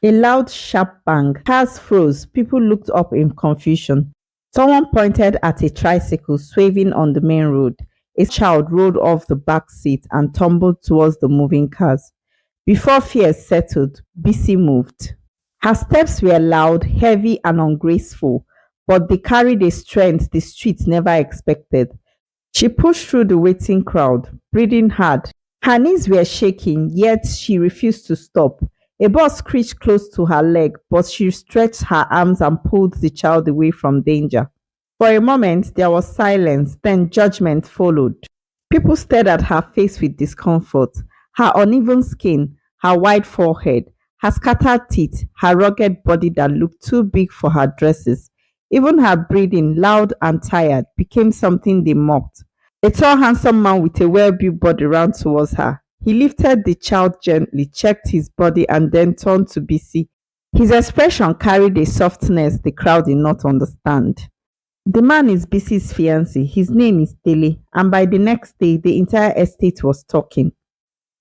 A loud, sharp bang. Cars froze. People looked up in confusion. Someone pointed at a tricycle swaying on the main road. A child rolled off the back seat and tumbled towards the moving cars. Before fear settled, Bisi moved. Her steps were loud, heavy, and ungraceful, but they carried a strength the streets never expected. She pushed through the waiting crowd, breathing hard. Her knees were shaking, yet she refused to stop. A ball screeched close to her leg, but she stretched her arms and pulled the child away from danger. For a moment, there was silence, then judgment followed. People stared at her face with discomfort. Her uneven skin, her wide forehead, her scattered teeth, her rugged body that looked too big for her dresses. Even her breathing, loud and tired, became something they mocked. A tall, handsome man with a well built body ran towards her. He lifted the child gently, checked his body, and then turned to Bisi. His expression carried a softness the crowd did not understand. The man is Bisi's fiancé. His name is Dele, and by the next day, the entire estate was talking.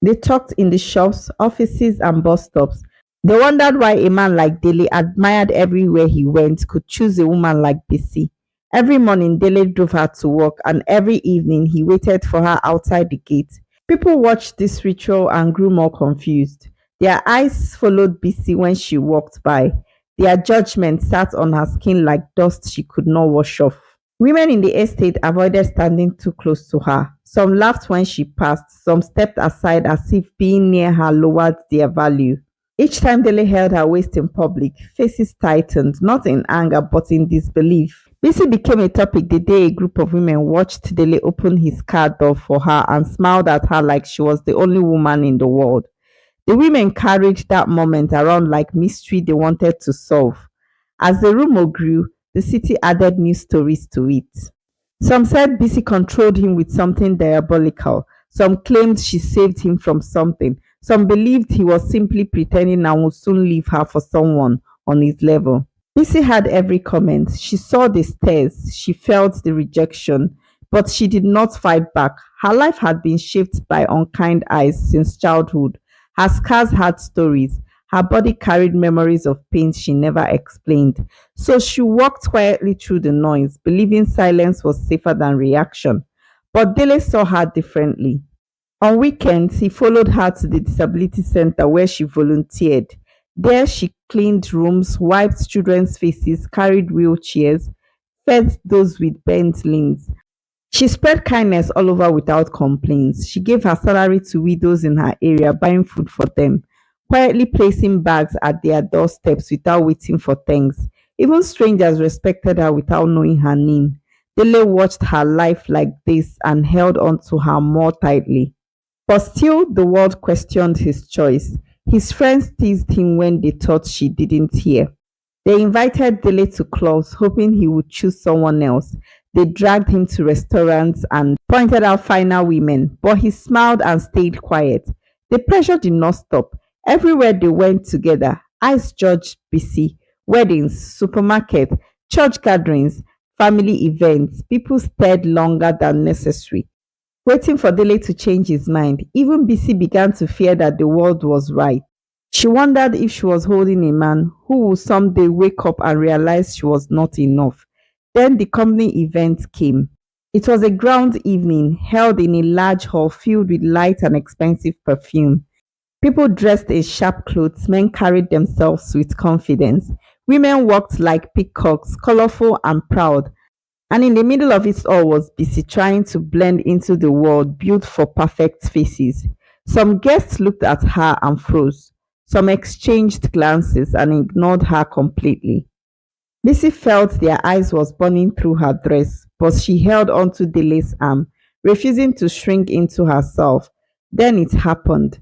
They talked in the shops, offices, and bus stops. They wondered why a man like Dele, admired everywhere he went, could choose a woman like Bisi. Every morning, Dele drove her to work, and every evening, he waited for her outside the gate. People watched this ritual and grew more confused. Their eyes followed Bisi when she walked by. Their judgment sat on her skin like dust she could not wash off. Women in the estate avoided standing too close to her. Some laughed when she passed, some stepped aside as if being near her lowered their value. Each time Dele held her waist in public, faces tightened, not in anger but in disbelief. Bisi became a topic the day a group of women watched Dele open his car door for her and smiled at her like she was the only woman in the world. The women carried that moment around like mystery they wanted to solve. As the rumor grew, the city added new stories to it. Some said Bisi controlled him with something diabolical. Some claimed she saved him from something. Some believed he was simply pretending and would soon leave her for someone on his level. Bisi had every comment. She saw the stares, she felt the rejection, but she did not fight back. Her life had been shaped by unkind eyes since childhood. Her scars had stories. Her body carried memories of pain she never explained. So she walked quietly through the noise, believing silence was safer than reaction. But Dele saw her differently. On weekends, he followed her to the disability center where she volunteered. There, she cleaned rooms, wiped children's faces, carried wheelchairs, fed those with bent limbs. She spread kindness all over without complaints. She gave her salary to widows in her area, buying food for them, quietly placing bags at their doorsteps without waiting for thanks. Even strangers respected her without knowing her name. Dele watched her life like this and held on to her more tightly. But still, the world questioned his choice. His friends teased him when they thought she didn't hear. They invited Dele to clubs, hoping he would choose someone else. They dragged him to restaurants and pointed out finer women, but he smiled and stayed quiet. The pressure did not stop. Everywhere they went together, eyes judged Bisi, weddings, supermarket, church gatherings, family events. People stayed longer than necessary, waiting for Dele to change his mind. Even Bisi began to fear that the world was right. She wondered if she was holding a man who would someday wake up and realize she was not enough. Then the company event came. It was a ground evening held in a large hall filled with light and expensive perfume. People dressed in sharp clothes, men carried themselves with confidence. Women walked like peacocks, colorful and proud. And in the middle of it all was Bisi trying to blend into the world built for perfect faces. Some guests looked at her and froze. Some exchanged glances and ignored her completely. Bisi felt their eyes was burning through her dress, but she held onto Dele's arm, refusing to shrink into herself. Then it happened.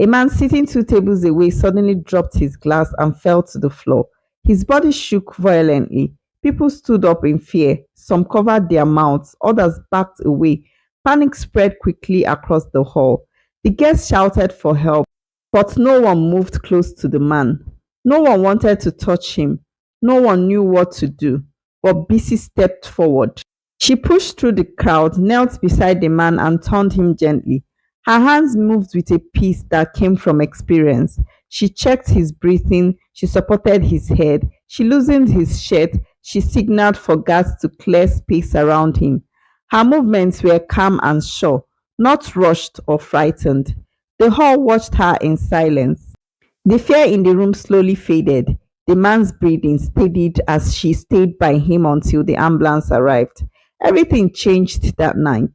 A man sitting two tables away suddenly dropped his glass and fell to the floor. His body shook violently. People stood up in fear. Some covered their mouths, others backed away. Panic spread quickly across the hall. The guests shouted for help, but no one moved close to the man. No one wanted to touch him. No one knew what to do. But Bisi stepped forward. She pushed through the crowd, knelt beside the man, and turned him gently. Her hands moved with a peace that came from experience. She checked his breathing, she supported his head, she loosened his shirt, she signaled for guards to clear space around him. Her movements were calm and sure, not rushed or frightened. The hall watched her in silence. The fear in the room slowly faded. The man's breathing steadied as she stayed by him until the ambulance arrived. Everything changed that night.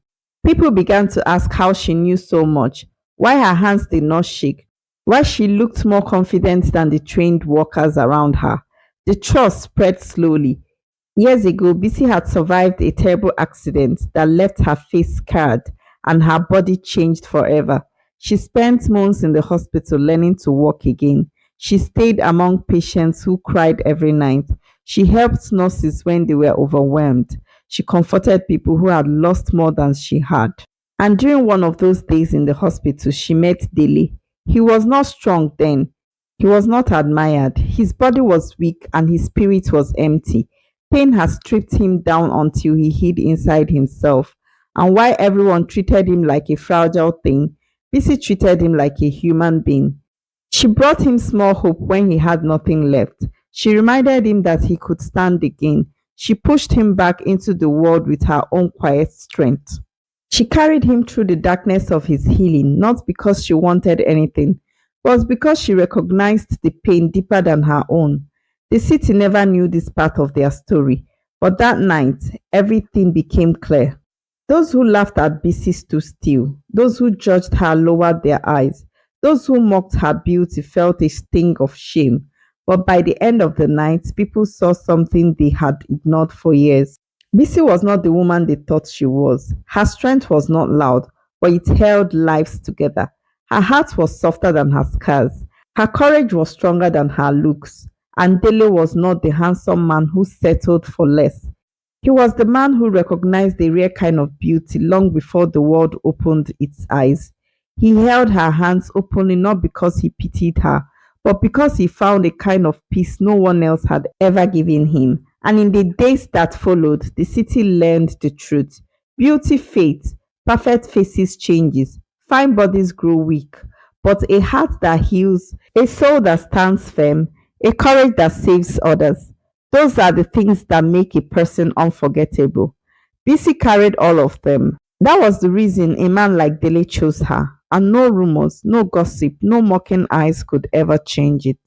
People began to ask how she knew so much, why her hands did not shake, why she looked more confident than the trained workers around her. The trust spread slowly. Years ago, Bisi had survived a terrible accident that left her face scarred and her body changed forever. She spent months in the hospital learning to walk again. She stayed among patients who cried every night. She helped nurses when they were overwhelmed. She comforted people who had lost more than she had. And during one of those days in the hospital, she met Dele. He was not strong then. He was not admired. His body was weak and his spirit was empty. Pain had stripped him down until he hid inside himself. And while everyone treated him like a fragile thing, Bisi treated him like a human being. She brought him small hope when he had nothing left. She reminded him that he could stand again. She pushed him back into the world with her own quiet strength. She carried him through the darkness of his healing, not because she wanted anything, but because she recognized the pain deeper than her own. The city never knew this part of their story, but that night, everything became clear. Those who laughed at Bisi stood still. Those who judged her lowered their eyes. Those who mocked her beauty felt a sting of shame. But by the end of the night, people saw something they had ignored for years. Bisi was not the woman they thought she was. Her strength was not loud, but it held lives together. Her heart was softer than her scars. Her courage was stronger than her looks. And Dele was not the handsome man who settled for less. He was the man who recognized a rare kind of beauty long before the world opened its eyes. He held her hands openly not because he pitied her, but because he found a kind of peace no one else had ever given him. And in the days that followed, the city learned the truth. Beauty fades, perfect faces changes, fine bodies grow weak, but a heart that heals, a soul that stands firm, a courage that saves others. Those are the things that make a person unforgettable. Bisi carried all of them. That was the reason a man like Dele chose her, and no rumors, no gossip, no mocking eyes could ever change it.